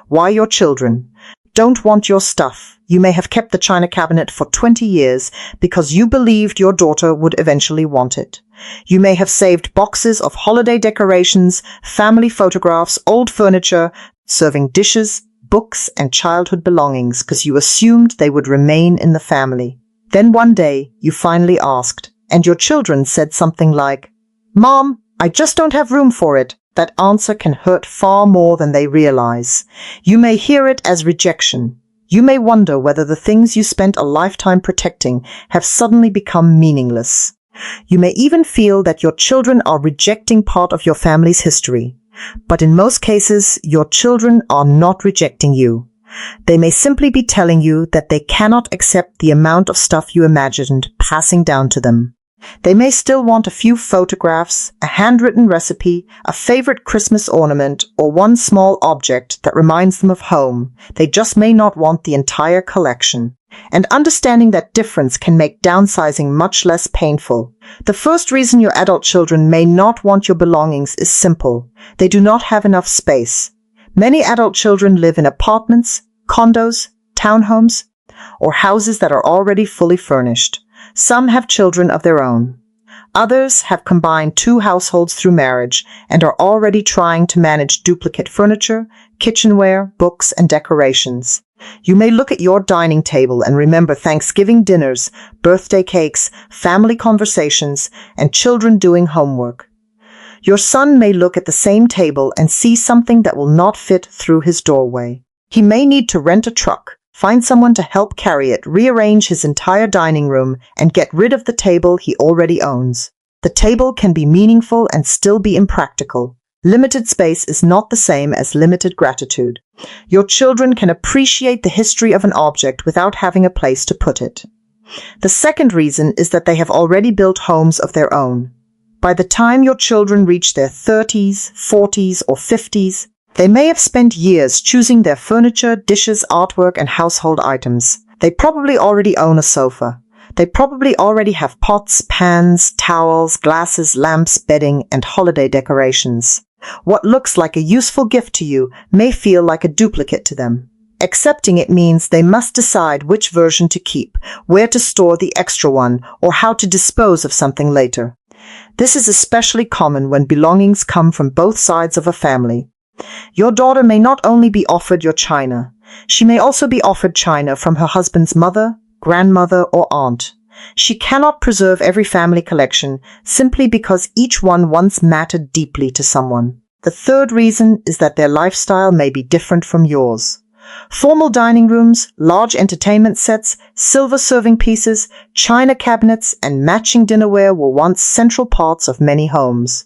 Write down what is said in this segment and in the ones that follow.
Why your children don't want your stuff. You may have kept the china cabinet for 20 years because you believed your daughter would eventually want it. You may have saved boxes of holiday decorations, family photographs, old furniture, serving dishes, books, and childhood belongings because you assumed they would remain in the family. Then one day, you finally asked, and your children said something like, "Mom, I just don't have room for it." That answer can hurt far more than they realize. You may hear it as rejection. You may wonder whether the things you spent a lifetime protecting have suddenly become meaningless. You may even feel that your children are rejecting part of your family's history. But in most cases, your children are not rejecting you. They may simply be telling you that they cannot accept the amount of stuff you imagined passing down to them. They may still want a few photographs, a handwritten recipe, a favorite Christmas ornament, or one small object that reminds them of home. They just may not want the entire collection. And understanding that difference can make downsizing much less painful. The first reason your adult children may not want your belongings is simple. They do not have enough space. Many adult children live in apartments, condos, townhomes, or houses that are already fully furnished. Some have children of their own. Others have combined two households through marriage and are already trying to manage duplicate furniture, kitchenware, books, and decorations. You may look at your dining table and remember Thanksgiving dinners, birthday cakes, family conversations, and children doing homework. Your son may look at the same table and see something that will not fit through his doorway. He may need to rent a truck, find someone to help carry it, rearrange his entire dining room, and get rid of the table he already owns. The table can be meaningful and still be impractical. Limited space is not the same as limited gratitude. Your children can appreciate the history of an object without having a place to put it. The second reason is that they have already built homes of their own. By the time your children reach their 30s, 40s, or 50s, they may have spent years choosing their furniture, dishes, artwork, and household items. They probably already own a sofa. They probably already have pots, pans, towels, glasses, lamps, bedding, and holiday decorations. What looks like a useful gift to you may feel like a duplicate to them. Accepting it means they must decide which version to keep, where to store the extra one, or how to dispose of something later. This is especially common when belongings come from both sides of a family. Your daughter may not only be offered your china, she may also be offered china from her husband's mother, grandmother, or aunt. She cannot preserve every family collection simply because each one once mattered deeply to someone. The third reason is that their lifestyle may be different from yours. Formal dining rooms, large entertainment sets, silver serving pieces, china cabinets, and matching dinnerware were once central parts of many homes.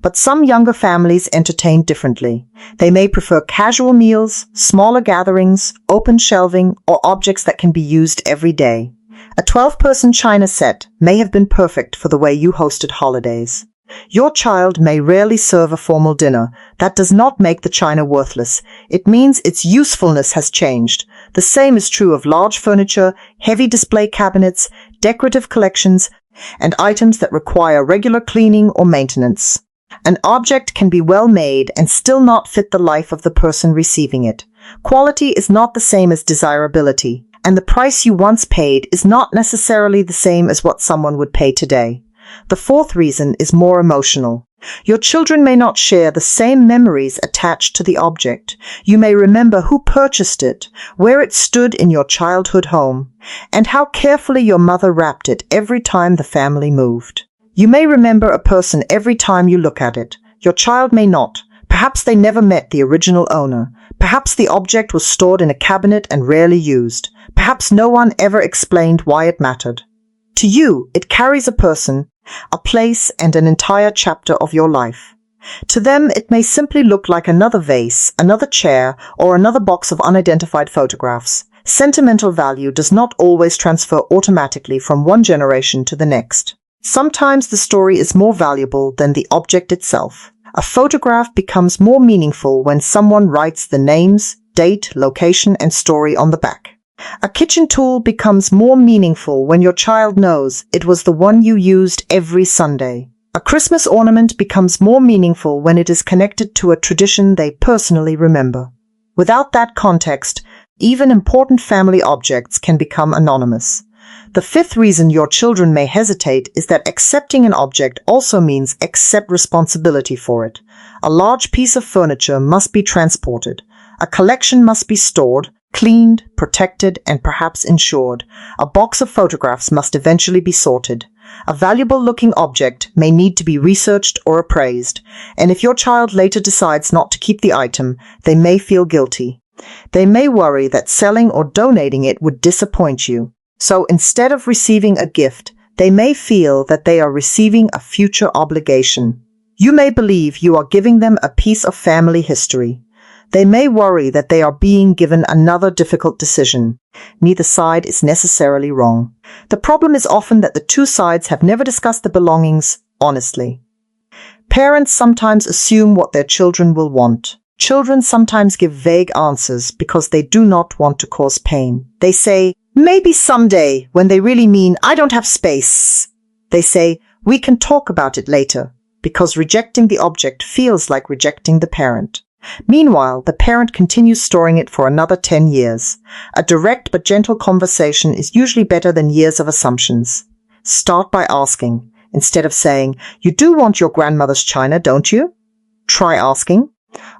But some younger families entertain differently. They may prefer casual meals, smaller gatherings, open shelving, or objects that can be used every day. A 12-person china set may have been perfect for the way you hosted holidays. Your child may rarely serve a formal dinner. That does not make the china worthless. It means its usefulness has changed. The same is true of large furniture, heavy display cabinets, decorative collections, and items that require regular cleaning or maintenance. An object can be well made and still not fit the life of the person receiving it. Quality is not the same as desirability, and the price you once paid is not necessarily the same as what someone would pay today. The fourth reason is more emotional. Your children may not share the same memories attached to the object. You may remember who purchased it, where it stood in your childhood home, and how carefully your mother wrapped it every time the family moved. You may remember a person every time you look at it. Your child may not. Perhaps they never met the original owner. Perhaps the object was stored in a cabinet and rarely used. Perhaps no one ever explained why it mattered. To you, it carries a person, a place, and an entire chapter of your life. To them, it may simply look like another vase, another chair, or another box of unidentified photographs. Sentimental value does not always transfer automatically from one generation to the next. Sometimes the story is more valuable than the object itself. A photograph becomes more meaningful when someone writes the names, date, location, and story on the back. A kitchen tool becomes more meaningful when your child knows it was the one you used every Sunday. A Christmas ornament becomes more meaningful when it is connected to a tradition they personally remember. Without that context, even important family objects can become anonymous. The fifth reason your children may hesitate is that accepting an object also means accept responsibility for it. A large piece of furniture must be transported. A collection must be stored, cleaned, protected, and perhaps insured. A box of photographs must eventually be sorted. A valuable-looking object may need to be researched or appraised, and if your child later decides not to keep the item, they may feel guilty. They may worry that selling or donating it would disappoint you. So instead of receiving a gift, they may feel that they are receiving a future obligation. You may believe you are giving them a piece of family history. They may worry that they are being given another difficult decision. Neither side is necessarily wrong. The problem is often that the two sides have never discussed the belongings honestly. Parents sometimes assume what their children will want. Children sometimes give vague answers because they do not want to cause pain. They say, "Maybe someday," when they really mean, "I don't have space." They say, "We can talk about it later," because rejecting the object feels like rejecting the parent. Meanwhile, the parent continues storing it for another 10 years. A direct but gentle conversation is usually better than years of assumptions. Start by asking, instead of saying, "You do want your grandmother's china, don't you?" Try asking,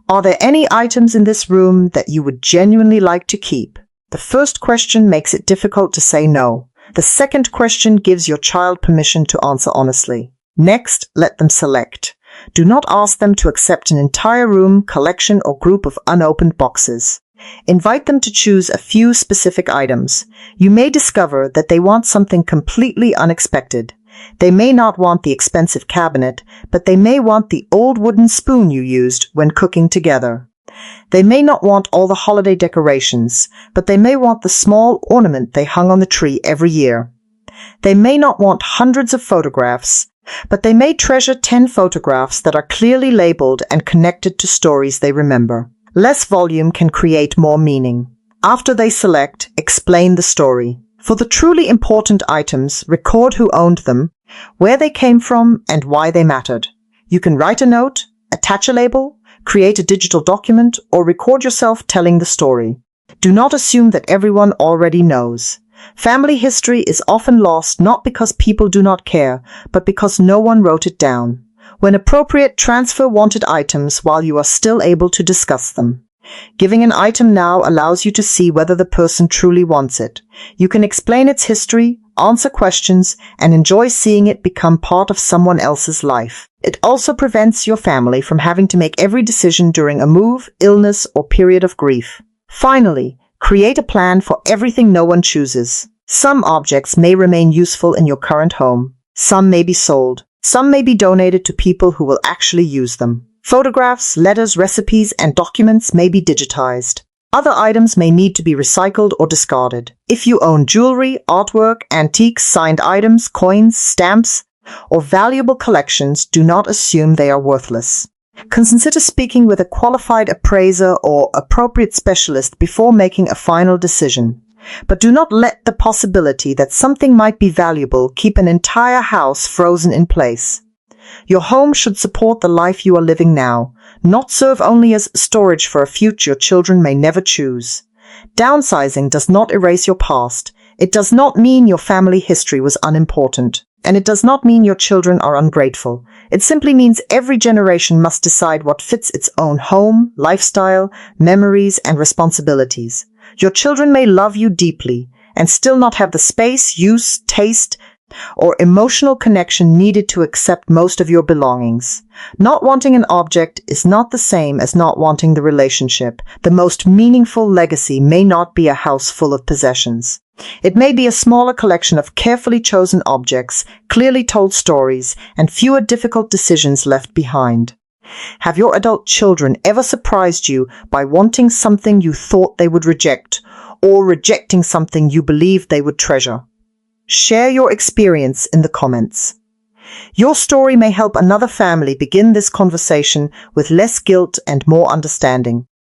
"Are there any items in this room that you would genuinely like to keep?" The first question makes it difficult to say no. The second question gives your child permission to answer honestly. Next, let them select. Do not ask them to accept an entire room, collection, or group of unopened boxes. Invite them to choose a few specific items. You may discover that they want something completely unexpected. They may not want the expensive cabinet, but they may want the old wooden spoon you used when cooking together. They may not want all the holiday decorations, but they may want the small ornament they hung on the tree every year. They may not want hundreds of photographs, but they may treasure 10 photographs that are clearly labeled and connected to stories they remember. Less volume can create more meaning. After they select, explain the story. For the truly important items, record who owned them, where they came from, and why they mattered. You can write a note, attach a label, create a digital document, or record yourself telling the story. Do not assume that everyone already knows. Family history is often lost not because people do not care, but because no one wrote it down. When appropriate, transfer wanted items while you are still able to discuss them. Giving an item now allows you to see whether the person truly wants it. You can explain its history, answer questions, and enjoy seeing it become part of someone else's life. It also prevents your family from having to make every decision during a move, illness, or period of grief. Finally, create a plan for everything no one chooses. Some objects may remain useful in your current home. Some may be sold. Some may be donated to people who will actually use them. Photographs, letters, recipes, and documents may be digitized. Other items may need to be recycled or discarded. If you own jewelry, artwork, antiques, signed items, coins, stamps, or valuable collections, do not assume they are worthless. Consider speaking with a qualified appraiser or appropriate specialist before making a final decision. But do not let the possibility that something might be valuable keep an entire house frozen in place. Your home should support the life you are living now, not serve only as storage for a future your children may never choose. Downsizing does not erase your past. It does not mean your family history was unimportant. And it does not mean your children are ungrateful. It simply means every generation must decide what fits its own home, lifestyle, memories, and responsibilities. Your children may love you deeply and still not have the space, use, taste, or emotional connection needed to accept most of your belongings. Not wanting an object is not the same as not wanting the relationship. The most meaningful legacy may not be a house full of possessions. It may be a smaller collection of carefully chosen objects, clearly told stories, and fewer difficult decisions left behind. Have your adult children ever surprised you by wanting something you thought they would reject, or rejecting something you believed they would treasure? Share your experience in the comments. Your story may help another family begin this conversation with less guilt and more understanding.